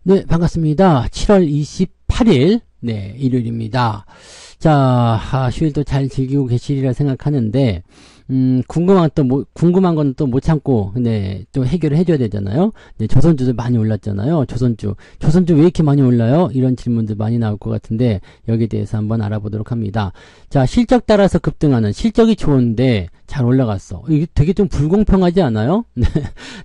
네, 반갑습니다. 7월 28일, 네, 일요일입니다. 자, 휴일도 잘 즐기고 계시리라 생각하는데, 궁금한 건 또 못 참고, 네, 또 해결을 해줘야 되잖아요. 네, 조선주도 많이 올랐잖아요. 조선주 왜 이렇게 많이 올라요? 이런 질문들 많이 나올 것 같은데, 여기에 대해서 한번 알아보도록 합니다. 자, 실적 따라서 급등하는, 실적이 좋은데, 잘 올라갔어. 이게 되게 좀 불공평하지 않아요? 네,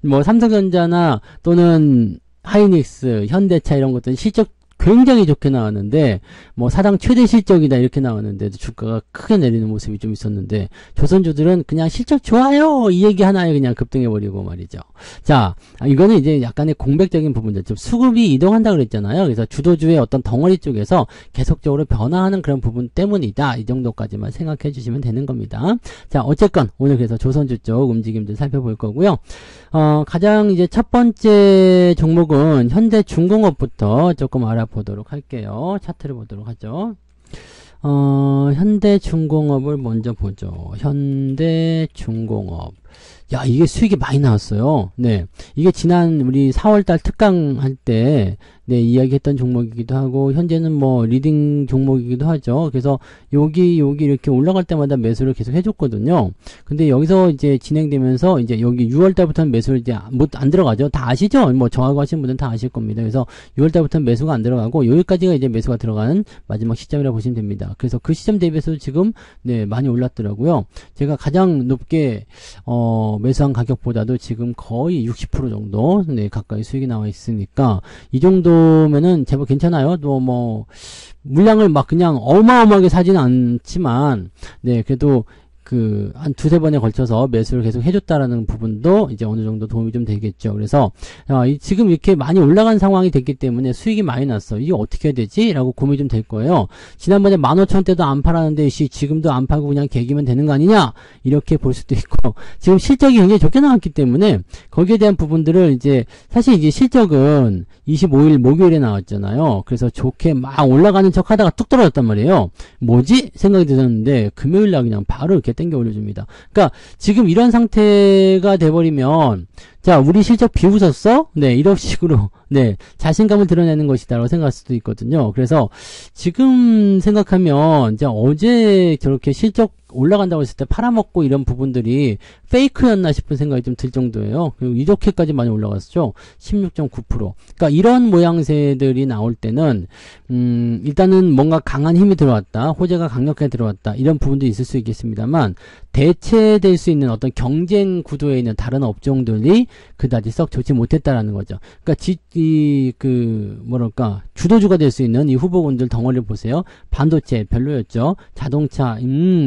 뭐, 삼성전자나 또는, 하이닉스, 현대차 이런 것들은 실적 굉장히 좋게 나왔는데 뭐 사상 최대 실적이다 이렇게 나왔는데도 주가가 크게 내리는 모습이 좀 있었는데 조선주들은 그냥 실적 좋아요 이 얘기 하나에 그냥 급등해버리고 말이죠. 자, 이거는 이제 약간의 공백적인 부분들, 좀 수급이 이동한다 그랬잖아요. 그래서 주도주의 어떤 덩어리 쪽에서 계속적으로 변화하는 그런 부분 때문이다, 이 정도까지만 생각해 주시면 되는 겁니다. 자, 어쨌건 오늘 그래서 조선주 쪽 움직임들 살펴볼 거고요. 가장 이제 첫 번째 종목은 현대중공업부터 조금 알아보도록 할게요. 차트를 보도록 하죠. 현대중공업을 먼저 보죠. 현대중공업. 야, 이게 수익이 많이 나왔어요. 네. 이게 지난 우리 4월달 특강 할 때, 네, 이야기했던 종목이기도 하고, 현재는 뭐, 리딩 종목이기도 하죠. 그래서, 여기 이렇게 올라갈 때마다 매수를 계속 해줬거든요. 근데 여기서 이제 진행되면서, 이제 여기 6월달부터는 매수를 이제 안 들어가죠. 다 아시죠? 뭐, 저하고 하신 분들은 다 아실 겁니다. 그래서, 6월달부터는 매수가 안 들어가고, 여기까지가 이제 매수가 들어가는 마지막 시점이라고 보시면 됩니다. 그래서 그 시점 대비해서 지금, 네, 많이 올랐더라고요. 제가 가장 높게, 매수한 가격보다도 지금 거의 60% 정도, 네, 가까이 수익이 나와 있으니까, 이 정도면은 제법 괜찮아요. 또 뭐, 물량을 막 그냥 어마어마하게 사지는 않지만, 네, 그래도, 한 두세 번에 걸쳐서 매수를 계속 해줬다라는 부분도 이제 어느 정도 도움이 좀 되겠죠. 그래서, 지금 이렇게 많이 올라간 상황이 됐기 때문에 수익이 많이 났어. 이게 어떻게 해야 되지? 라고 고민이 좀 될 거예요. 지난번에 15,000원대도 안 팔았는데, 지금도 안 팔고 그냥 개기면 되는 거 아니냐? 이렇게 볼 수도 있고, 지금 실적이 굉장히 좋게 나왔기 때문에, 거기에 대한 부분들을 이제, 사실 이제 실적은 25일 목요일에 나왔잖아요. 그래서 좋게 막 올라가는 척 하다가 뚝 떨어졌단 말이에요. 뭐지? 생각이 들었는데, 금요일날 그냥 바로 이렇게 땡겨 올려줍니다. 그러니까 지금 이런 상태가 돼버리면, 자, 우리 실적 비웃었어? 네, 이런 식으로, 네, 자신감을 드러내는 것이다라고 생각할 수도 있거든요. 그래서 지금 생각하면, 이제 어제 저렇게 실적 올라간다고 했을 때 팔아먹고 이런 부분들이 페이크였나 싶은 생각이 좀 들 정도예요. 그리고 이렇게까지 많이 올라갔죠. 16.9%. 그러니까 이런 모양새들이 나올 때는 일단은 뭔가 강한 힘이 들어왔다, 호재가 강력하게 들어왔다, 이런 부분도 있을 수 있겠습니다만, 대체될 수 있는 어떤 경쟁 구도에 있는 다른 업종들이 그다지 썩 좋지 못했다라는 거죠. 그러니까 뭐랄까, 주도주가 될 수 있는 이 후보군들 덩어리를 보세요. 반도체 별로였죠. 자동차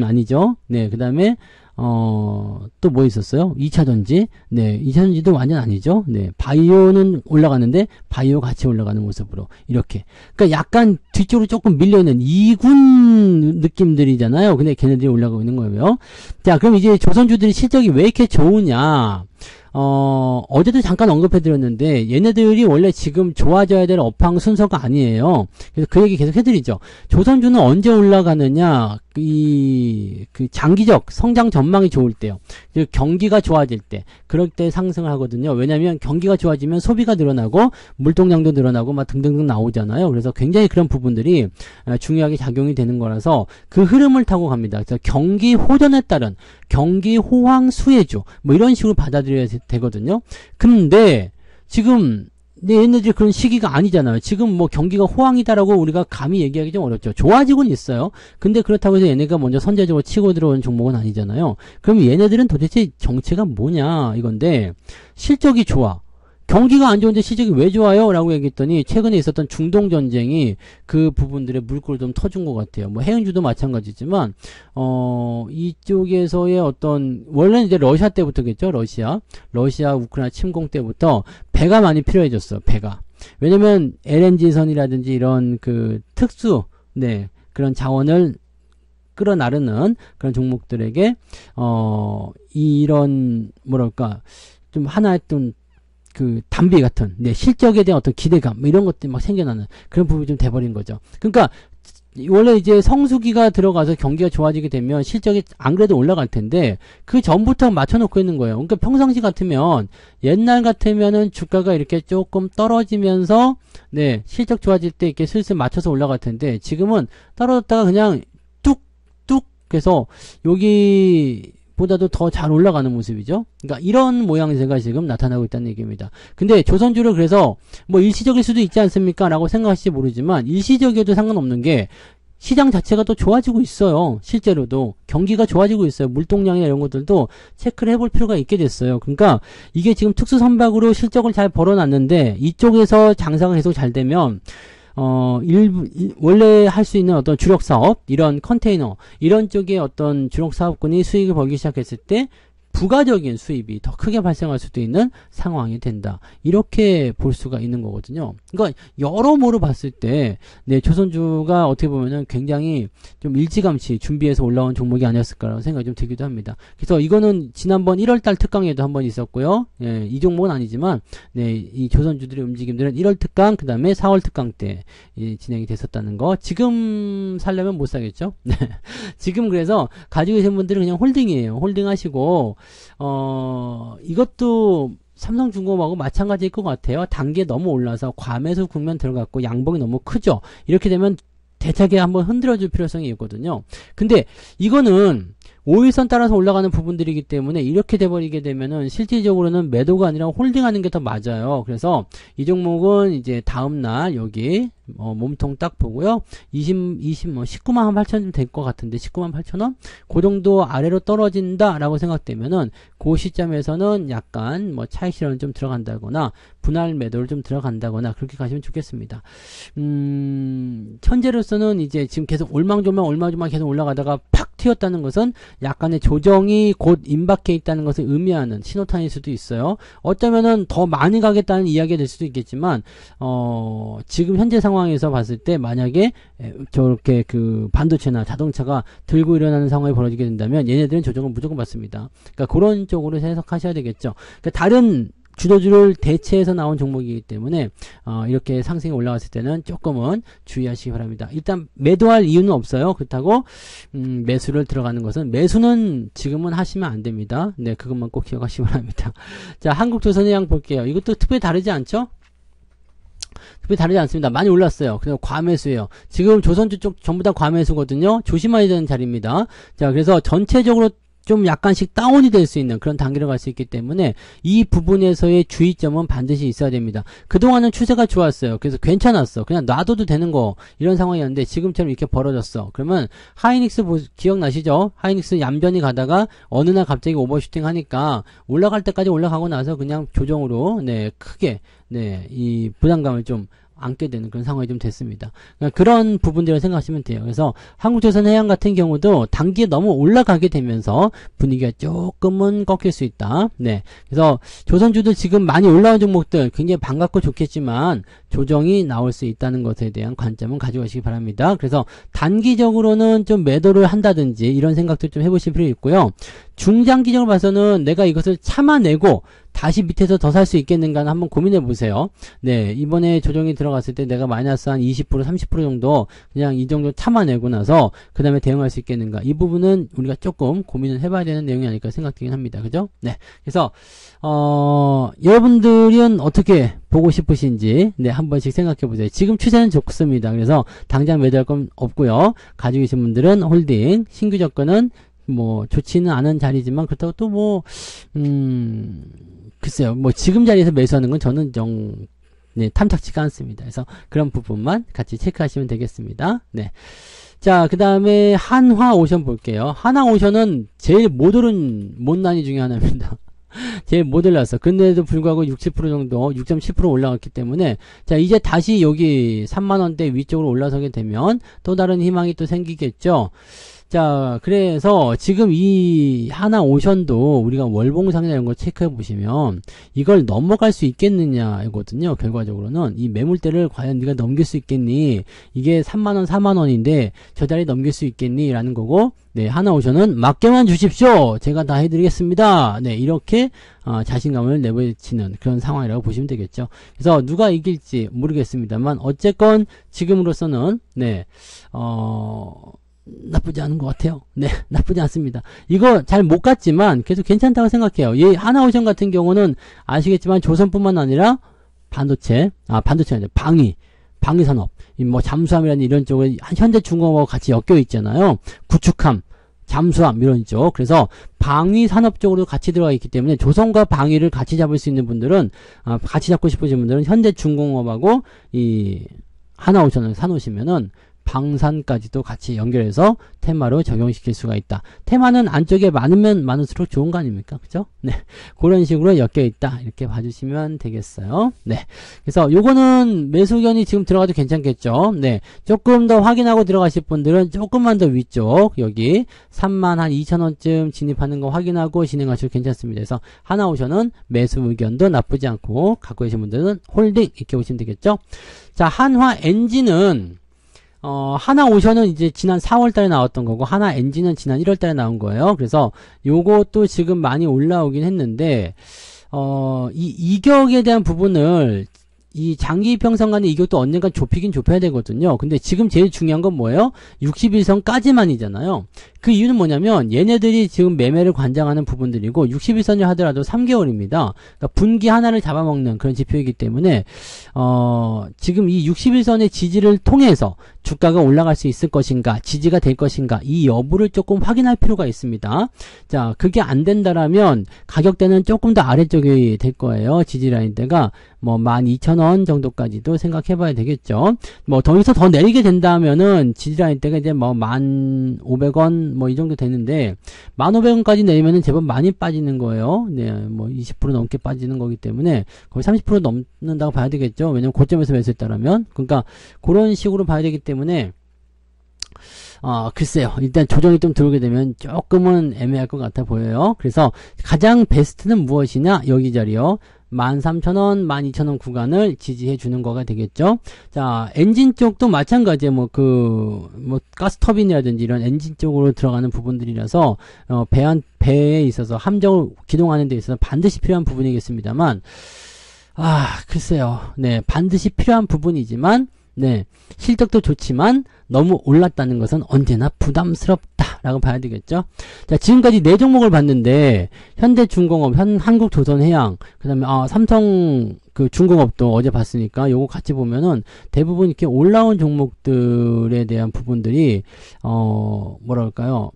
아니죠. 네, 그 다음에 또 뭐 있었어요? 2차전지. 네, 2차전지도 완전 아니죠. 네, 바이오는 올라가는데 바이오 같이 올라가는 모습으로 이렇게. 그러니까 약간 뒤쪽으로 조금 밀려있는 2군 느낌들이잖아요. 근데 걔네들이 올라가고 있는 거예요. 자, 그럼 이제 조선주들이 실적이 왜 이렇게 좋으냐? 어제도 잠깐 언급해드렸는데, 얘네들이 원래 지금 좋아져야 될 업황 순서가 아니에요. 그래서 그 얘기 계속 해드리죠. 조선주는 언제 올라가느냐, 장기적 성장 전망이 좋을 때요. 경기가 좋아질 때, 그럴 때 상승을 하거든요. 왜냐면 경기가 좋아지면 소비가 늘어나고, 물동량도 늘어나고, 막 등등등 나오잖아요. 그래서 굉장히 그런 부분들이 중요하게 작용이 되는 거라서 그 흐름을 타고 갑니다. 그래서 경기 호전에 따른 경기 호황 수혜주, 뭐 이런 식으로 받아들여야 되거든요. 근데 지금 얘네들이 그런 시기가 아니잖아요. 지금 뭐 경기가 호황이다라고 우리가 감히 얘기하기 좀 어렵죠. 좋아지고는 있어요. 근데 그렇다고 해서 얘네가 먼저 선제적으로 치고 들어오는 종목은 아니잖아요. 그럼 얘네들은 도대체 정체가 뭐냐 이건데, 실적이 좋아. 경기가 안 좋은데 실적이 왜 좋아요? 라고 얘기했더니, 최근에 있었던 중동전쟁이 그 부분들의 물꼬를 좀 터준 것 같아요. 뭐 해운주도 마찬가지지만, 이쪽에서의 어떤, 원래는 이제 러시아 때부터겠죠? 러시아 우크라이나 침공 때부터 배가 많이 필요해졌어, 배가. 왜냐면 LNG선이라든지 이런 그 특수, 네, 그런 자원을 끌어나르는 그런 종목들에게, 이런, 뭐랄까, 좀 하나의 좀, 그, 담비 같은, 네, 실적에 대한 어떤 기대감, 뭐 이런 것들이 막 생겨나는 그런 부분이 좀 돼버린 거죠. 그러니까, 원래 이제 성수기가 들어가서 경기가 좋아지게 되면 실적이 안 그래도 올라갈 텐데 그 전부터 맞춰놓고 있는 거예요. 그러니까 평상시 같으면 옛날 같으면은 주가가 이렇게 조금 떨어지면서 네 실적 좋아질 때 이렇게 슬슬 맞춰서 올라갈 텐데 지금은 떨어졌다가 그냥 뚝뚝 해서 여기 보다도 더 잘 올라가는 모습이죠. 그러니까 이런 모양새가 지금 나타나고 있다는 얘기입니다. 근데 조선주를 그래서 뭐 일시적일 수도 있지 않습니까? 라고 생각하실지 모르지만 일시적이어도 상관없는 게 시장 자체가 또 좋아지고 있어요. 실제로도 경기가 좋아지고 있어요. 물동량이나 이런 것들도 체크를 해볼 필요가 있게 됐어요. 그러니까 이게 지금 특수선박으로 실적을 잘 벌어놨는데 이쪽에서 장사가 계속 잘 되면 원래 할 수 있는 어떤 주력 사업, 이런 컨테이너, 이런 쪽에 어떤 주력 사업군이 수익을 벌기 시작했을 때 부가적인 수입이 더 크게 발생할 수도 있는 상황이 된다. 이렇게 볼 수가 있는 거거든요. 그러니까 여러모로 봤을 때, 네, 조선주가 어떻게 보면은 굉장히 좀 일찌감치 준비해서 올라온 종목이 아니었을까라는 생각이 좀 들기도 합니다. 그래서 이거는 지난번 1월달 특강에도 한번 있었고요. 예, 이 종목은 아니지만, 네, 이 조선주들의 움직임들은 1월 특강, 그 다음에 4월 특강 때 진행이 됐었다는 거. 지금 살려면 못 사겠죠? 네. 지금 그래서 가지고 계신 분들은 그냥 홀딩이에요. 홀딩 하시고, 이것도 삼성중공업하고 마찬가지일 것 같아요. 단계 너무 올라서 과매수 국면 들어갔고 양봉이 너무 크죠. 이렇게 되면 대차게 한번 흔들어줄 필요성이 있거든요. 근데 이거는 5일선 따라서 올라가는 부분들이기 때문에 이렇게 돼버리게 되면은 실질적으로는 매도가 아니라 홀딩하는 게 더 맞아요. 그래서 이 종목은 이제 다음날 여기 몸통 딱 보고요. 19만 8천 원 될 것 같은데 19만 8천 원? 그 정도 아래로 떨어진다라고 생각되면은 그 시점에서는 약간 뭐 차익 실현을 좀 들어간다거나 분할 매도를 좀 들어간다거나 그렇게 가시면 좋겠습니다. 현재로서는 이제 지금 계속 올망졸망 계속 올라가다가 팍 튀었다는 것은 약간의 조정이 곧 임박해 있다는 것을 의미하는 신호탄일 수도 있어요. 어쩌면은 더 많이 가겠다는 이야기가 될 수도 있겠지만 지금 현재 상황에서 봤을 때 만약에 저렇게 그 반도체나 자동차가 들고 일어나는 상황이 벌어지게 된다면 얘네들은 조정을 무조건 받습니다. 그러니까 그런 쪽으로 해석하셔야 되겠죠. 그러니까 다른 주도주를 대체해서 나온 종목이기 때문에 이렇게 상승이 올라갔을 때는 조금은 주의하시기 바랍니다. 일단 매도할 이유는 없어요. 그렇다고 매수를 들어가는 것은 매수는 지금은 하시면 안 됩니다. 네, 그것만 꼭 기억하시기 바랍니다. 자, 한국조선해양 볼게요. 이것도 특별히 다르지 않죠? 특별히 다르지 않습니다. 많이 올랐어요. 그래서 과매수예요. 지금 조선주 쪽 전부 다 과매수거든요. 조심해야 되는 자리입니다. 자, 그래서 전체적으로 좀 약간씩 다운이 될 수 있는 그런 단계로 갈 수 있기 때문에 이 부분에서의 주의점은 반드시 있어야 됩니다. 그동안은 추세가 좋았어요. 그래서 괜찮았어. 그냥 놔둬도 되는 거 이런 상황이었는데 지금처럼 이렇게 벌어졌어. 그러면 하이닉스 기억나시죠? 하이닉스 얌전히 가다가 어느 날 갑자기 오버슈팅 하니까 올라갈 때까지 올라가고 나서 그냥 조정으로 네 크게 네 이 부담감을 좀 안게 되는 그런 상황이 좀 됐습니다. 그러니까 그런 부분들을 생각하시면 돼요. 그래서 한국조선해양 같은 경우도 단기에 너무 올라가게 되면서 분위기가 조금은 꺾일 수 있다. 네. 그래서 조선주들 지금 많이 올라온 종목들 굉장히 반갑고 좋겠지만 조정이 나올 수 있다는 것에 대한 관점은 가지고 가시기 바랍니다. 그래서 단기적으로는 좀 매도를 한다든지 이런 생각도 좀 해보실 필요 있고요. 중장기적으로 봐서는 내가 이것을 참아내고 다시 밑에서 더 살 수 있겠는가는 한번 고민해 보세요. 네, 이번에 조정이 들어갔을 때 내가 마이너스 한 20%, 30% 정도 그냥 이 정도 참아내고 나서 그 다음에 대응할 수 있겠는가. 이 부분은 우리가 조금 고민을 해봐야 되는 내용이 아닐까 생각되긴 합니다. 그죠? 네, 그래서 여러분들은 어떻게 보고 싶으신지 네, 한 번씩 생각해 보세요. 지금 추세는 좋습니다. 그래서 당장 매도할 건 없고요. 가지고 계신 분들은 홀딩, 신규 접근은 뭐 좋지는 않은 자리지만 그렇다고 또 뭐 글쎄요 뭐 지금 자리에서 매수하는 건 저는 네, 탐탁치가 않습니다. 그래서 그런 부분만 같이 체크하시면 되겠습니다. 네. 자, 그 다음에 한화오션 볼게요. 한화오션은 제일 못 오른 못난이 중에 하나입니다. 제일 못 올랐어. 근데도 불구하고 60% 정도, 6.10% 올라갔기 때문에, 자, 이제 다시 여기 3만원대 위쪽으로 올라서게 되면 또 다른 희망이 또 생기겠죠. 자, 그래서 지금 이 하나오션도 우리가 월봉상이나 이런 거 체크해 보시면 이걸 넘어갈 수 있겠느냐이거든요. 결과적으로는 이 매물대를 과연 네가 넘길 수 있겠니? 이게 3만원, 4만원인데 저 자리 넘길 수 있겠니? 라는 거고, 네, 하나오션은 맡겨만 주십시오. 제가 다 해드리겠습니다. 네, 이렇게 자신감을 내비치는 그런 상황이라고 보시면 되겠죠. 그래서 누가 이길지 모르겠습니다만 어쨌건 지금으로서는 네, 나쁘지 않은 것 같아요. 네, 나쁘지 않습니다. 이거 잘 못 갔지만 계속 괜찮다고 생각해요. 이 하나오션 같은 경우는 아시겠지만 조선뿐만 아니라 반도체 아니라 방위 산업, 뭐 잠수함이라는 이런 쪽에 현대중공업하고 같이 엮여 있잖아요. 구축함, 잠수함 이런 쪽. 그래서 방위 산업 쪽으로 같이 들어가 있기 때문에 조선과 방위를 같이 잡을 수 있는 분들은 같이 잡고 싶으신 분들은 현대중공업하고 이 하나오션을 사놓으시면은 방산까지도 같이 연결해서 테마로 적용시킬 수가 있다. 테마는 안쪽에 많으면 많을수록 좋은 거 아닙니까? 그죠? 네. 그런 식으로 엮여 있다. 이렇게 봐주시면 되겠어요. 네. 그래서 요거는 매수 의견이 지금 들어가도 괜찮겠죠? 네. 조금 더 확인하고 들어가실 분들은 조금만 더 위쪽, 여기 32,000원쯤 진입하는 거 확인하고 진행하셔도 괜찮습니다. 그래서 하나오션은 매수 의견도 나쁘지 않고 갖고 계신 분들은 홀딩 이렇게 보시면 되겠죠? 자, 한화엔진은 하나오션은 이제 지난 4월달에 나왔던 거고 하나엔진은 지난 1월달에 나온 거예요. 그래서 요것도 지금 많이 올라오긴 했는데 이 이격에 대한 부분을 이 장기평선 간의 이격도 언젠가 좁히긴 좁혀야 되거든요. 근데 지금 제일 중요한 건 뭐예요? 61선까지만이잖아요. 그 이유는 뭐냐면 얘네들이 지금 매매를 관장하는 부분들이고 61선을 하더라도 3개월입니다. 그러니까 분기 하나를 잡아먹는 그런 지표이기 때문에 지금 이 61선의 지지를 통해서 주가가 올라갈 수 있을 것인가, 지지가 될 것인가, 이 여부를 조금 확인할 필요가 있습니다. 자, 그게 안 된다라면 가격대는 조금 더 아래쪽이 될 거예요. 지지 라인대가 뭐 12,000원 정도까지도 생각해 봐야 되겠죠. 뭐 더해서 더 내리게 된다면은 지지 라인대가 이제 뭐 1,500원 뭐 이 정도 되는데 1,500원까지 내리면은 제법 많이 빠지는 거예요. 네, 뭐 20% 넘게 빠지는 거기 때문에 거의 30% 넘는다고 봐야 되겠죠. 왜냐면 고점에서 매수했다라면. 그러니까 그런 식으로 봐야 되기 때문에 글쎄요. 일단 조정이 좀 들어오게 되면 조금은 애매할 것 같아 보여요. 그래서 가장 베스트는 무엇이냐? 여기 자리요. 13,000원, 12,000원 구간을 지지해 주는 거가 되겠죠. 자, 엔진 쪽도 마찬가지예요. 뭐 가스터빈이라든지 이런 엔진 쪽으로 들어가는 부분들이라서, 배에 있어서 함정을 기동하는 데 있어서 반드시 필요한 부분이겠습니다만, 글쎄요. 네, 반드시 필요한 부분이지만, 네, 실적도 좋지만 너무 올랐다는 것은 언제나 부담스럽다라고 봐야 되겠죠. 자, 지금까지 4종목을 봤는데 현대중공업, 한국조선해양, 그다음에 삼성 그 중공업도 어제 봤으니까 요거 같이 보면은 대부분 이렇게 올라온 종목들에 대한 부분들이 뭐랄까요?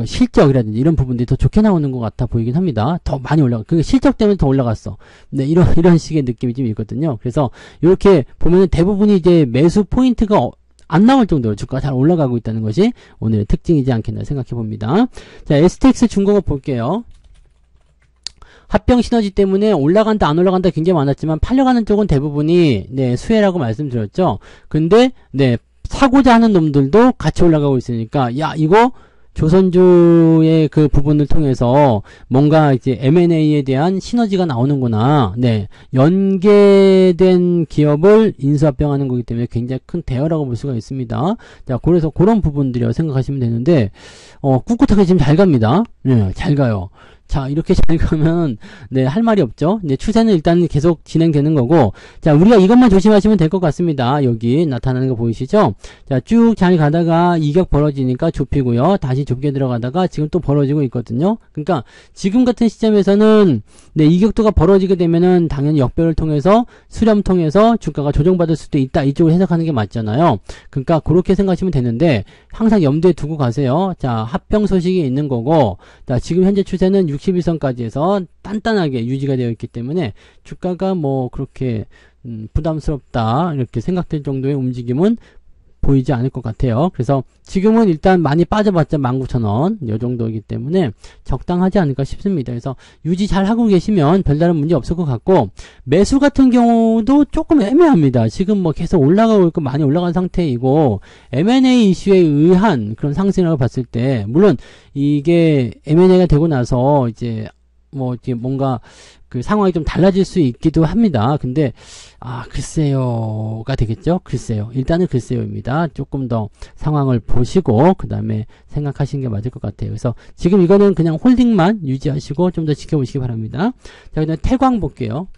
실적이라든지 이런 부분들이 더 좋게 나오는 것 같아 보이긴 합니다. 더 많이 그 실적 때문에 더 올라갔어. 네, 이런 식의 느낌이 좀 있거든요. 그래서 이렇게 보면은 대부분이 이제 매수 포인트가 안 나올 정도로 주가가 잘 올라가고 있다는 것이 오늘의 특징이지 않겠나 생각해 봅니다. 자, STX 중공업 볼게요. 합병 시너지 때문에 올라간다 안 올라간다 굉장히 많았지만 팔려가는 쪽은 대부분이 네, 수혜라고 말씀드렸죠. 근데 네, 사고자 하는 놈들도 같이 올라가고 있으니까 야, 이거 조선주의 그 부분을 통해서 뭔가 이제 M&A에 대한 시너지가 나오는구나. 네. 연계된 기업을 인수합병하는 거기 때문에 굉장히 큰 대여라고 볼 수가 있습니다. 자, 그래서 그런 부분들이라고 생각하시면 되는데, 꿋꿋하게 지금 잘 갑니다. 네, 잘 가요. 자, 이렇게 잘 가면, 네, 할 말이 없죠. 네, 추세는 일단 계속 진행되는 거고, 자, 우리가 이것만 조심하시면 될 것 같습니다. 여기 나타나는 거 보이시죠? 자, 쭉 잘 가다가 이격 벌어지니까 좁히고요. 다시 좁게 들어가다가 지금 또 벌어지고 있거든요. 그러니까 지금 같은 시점에서는, 네, 이격도가 벌어지게 되면은 당연히 역배를 통해서, 수렴 통해서 주가가 조정받을 수도 있다. 이쪽을 해석하는 게 맞잖아요. 그러니까 그렇게 생각하시면 되는데, 항상 염두에 두고 가세요. 자, 합병 소식이 있는 거고, 자, 지금 현재 추세는 61선까지 해서 단단하게 유지가 되어 있기 때문에 주가가 뭐 그렇게 부담스럽다 이렇게 생각될 정도의 움직임은 보이지 않을 것 같아요. 그래서 지금은 일단 많이 빠져봤자 19,000원 요 정도이기 때문에 적당하지 않을까 싶습니다. 그래서 유지 잘 하고 계시면 별다른 문제 없을 것 같고, 매수 같은 경우도 조금 애매합니다. 지금 뭐 계속 올라가고 있고 많이 올라간 상태이고, M&A 이슈에 의한 그런 상승이라고 봤을 때, 물론 이게 M&A가 되고 나서 이제 뭐 이제 뭔가 그 상황이 좀 달라질 수 있기도 합니다. 근데 글쎄요가 되겠죠? 글쎄요. 일단은 글쎄요입니다. 조금 더 상황을 보시고 그 다음에 생각하시는 게 맞을 것 같아요. 그래서 지금 이거는 그냥 홀딩만 유지하시고 좀 더 지켜보시기 바랍니다. 자, 그다음 태광 볼게요.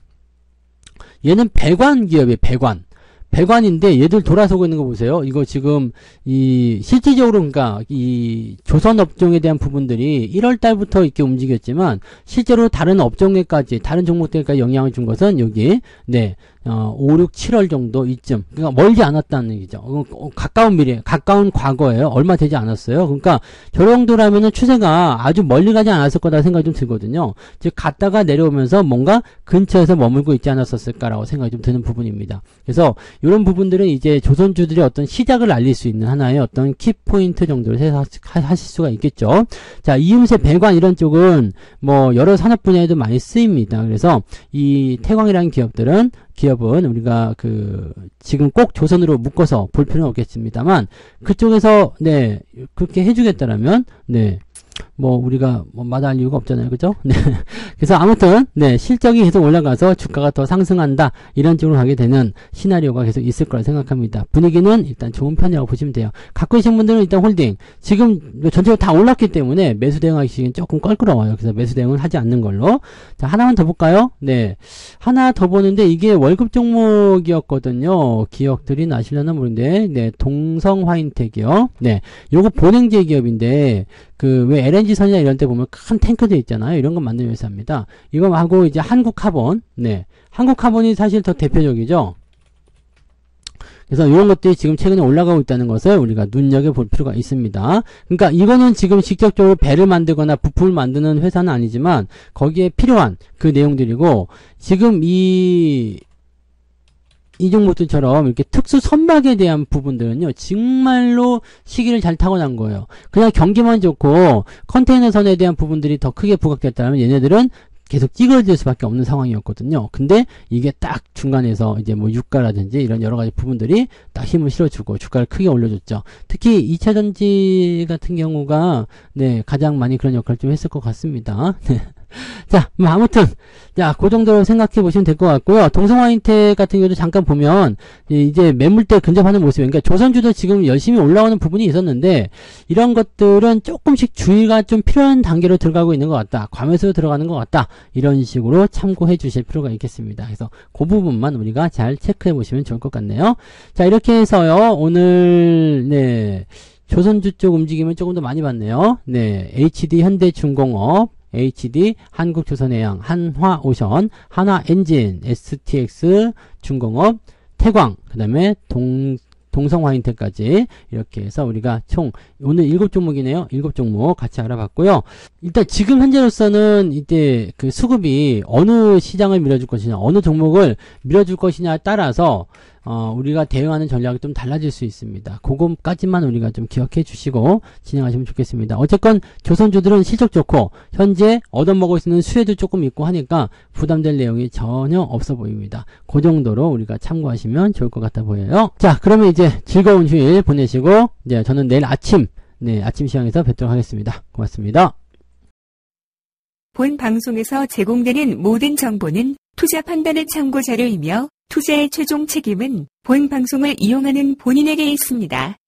얘는 배관 기업이에요. 배관인데 얘들 돌아서고 있는 거 보세요. 이거 지금 실질적으로 그러니까 이 조선 업종에 대한 부분들이 1월 달부터 이렇게 움직였지만 실제로 다른 업종에까지 다른 종목들까지 영향을 준 것은 여기 5, 6, 7월 정도 이쯤. 그러니까 멀지 않았다는 얘기죠. 가까운 미래, 가까운 과거예요. 얼마 되지 않았어요. 그러니까 저 정도라면은 추세가 아주 멀리 가지 않았을 거다 생각이 좀 들거든요. 즉 갔다가 내려오면서 뭔가 근처에서 머물고 있지 않았었을까라고 생각이 좀 드는 부분입니다. 그래서 이런 부분들은 이제 조선주들의 어떤 시작을 알릴 수 있는 하나의 어떤 키포인트 정도를 하실 수가 있겠죠. 자, 이음새, 배관 이런 쪽은 뭐 여러 산업 분야에도 많이 쓰입니다. 그래서 이 태광이라는 기업은 우리가 지금 꼭 조선으로 묶어서 볼 필요는 없겠습니다만 그쪽에서 그렇게 해주겠다라면 뭐 우리가 뭐 마다할 이유가 없잖아요. 그죠? 그래서 아무튼 실적이 계속 올라가서 주가가 더 상승한다 이런 쪽으로 가게 되는 시나리오가 계속 있을 거라 생각합니다. 분위기는 일단 좋은 편이라고 보시면 돼요. 갖고 계신 분들은 일단 홀딩. 지금 전체적으로 다 올랐기 때문에 매수 대응하시기엔 조금 껄끄러워요. 그래서 매수 대응은 하지 않는 걸로. 자, 하나만 더 볼까요? 하나 더 보는데 이게 월급 종목이었거든요. 기억들이 나시려나 모르는데 동성화인텍이요. 요거 보냉제 기업인데 왜 LNG선이나 이런 데 보면 큰 탱크들 있잖아요. 이런 거 만드는 회사입니다. 이거 하고 이제 한국카본. 한국카본이 사실 더 대표적이죠. 그래서 이런 것들이 지금 최근에 올라가고 있다는 것을 우리가 눈여겨볼 필요가 있습니다. 그러니까 이거는 지금 직접적으로 배를 만들거나 부품을 만드는 회사는 아니지만 거기에 필요한 그 내용들이고, 지금 이 종목들처럼 이렇게 특수 선박에 대한 부분들은요, 정말로 시기를 잘 타고난 거예요. 그냥 경기만 좋고 컨테이너선에 대한 부분들이 더 크게 부각됐다면 얘네들은 계속 찌그러질 수밖에 없는 상황이었거든요. 근데 이게 딱 중간에서 이제 뭐 유가라든지 이런 여러 가지 부분들이 딱 힘을 실어주고 주가를 크게 올려줬죠. 특히 2차전지 같은 경우가 가장 많이 그런 역할을 좀 했을 것 같습니다. 자, 뭐 아무튼 그 정도로 생각해 보시면 될 것 같고요. 동성화인텍 같은 경우도 잠깐 보면 이제 매물대 근접하는 모습이에요. 그러니까 조선주도 지금 열심히 올라오는 부분이 있었는데 이런 것들은 조금씩 주의가 좀 필요한 단계로 들어가고 있는 것 같다. 과매수로 들어가는 것 같다. 이런 식으로 참고해 주실 필요가 있겠습니다. 그래서 그 부분만 우리가 잘 체크해 보시면 좋을 것 같네요. 자, 이렇게 해서요. 오늘 조선주 쪽 움직임을 조금 더 많이 봤네요. HD 현대중공업, HD 한국조선해양, 한화오션, 한화엔진, STX 중공업, 태광, 그 다음에 동성화인텍까지 이렇게 해서 우리가 총 오늘 7종목이네요. 7종목 같이 알아봤고요. 일단 지금 현재로서는 이때 그 수급이 어느 시장을 밀어줄 것이냐, 어느 종목을 밀어줄 것이냐에 따라서 우리가 대응하는 전략이 좀 달라질 수 있습니다. 그것까지만 우리가 좀 기억해 주시고 진행하시면 좋겠습니다. 어쨌건 조선주들은 실적 좋고 현재 얻어먹을 수 있는 수혜도 조금 있고 하니까 부담될 내용이 전혀 없어 보입니다. 그 정도로 우리가 참고하시면 좋을 것 같아 보여요. 자, 그러면 이제 즐거운 휴일 보내시고 저는 내일 아침 시황에서 뵙도록 하겠습니다. 고맙습니다. 본 방송에서 제공되는 모든 정보는 투자 판단의 참고 자료이며 투자의 최종 책임은 본 방송을 이용하는 본인에게 있습니다.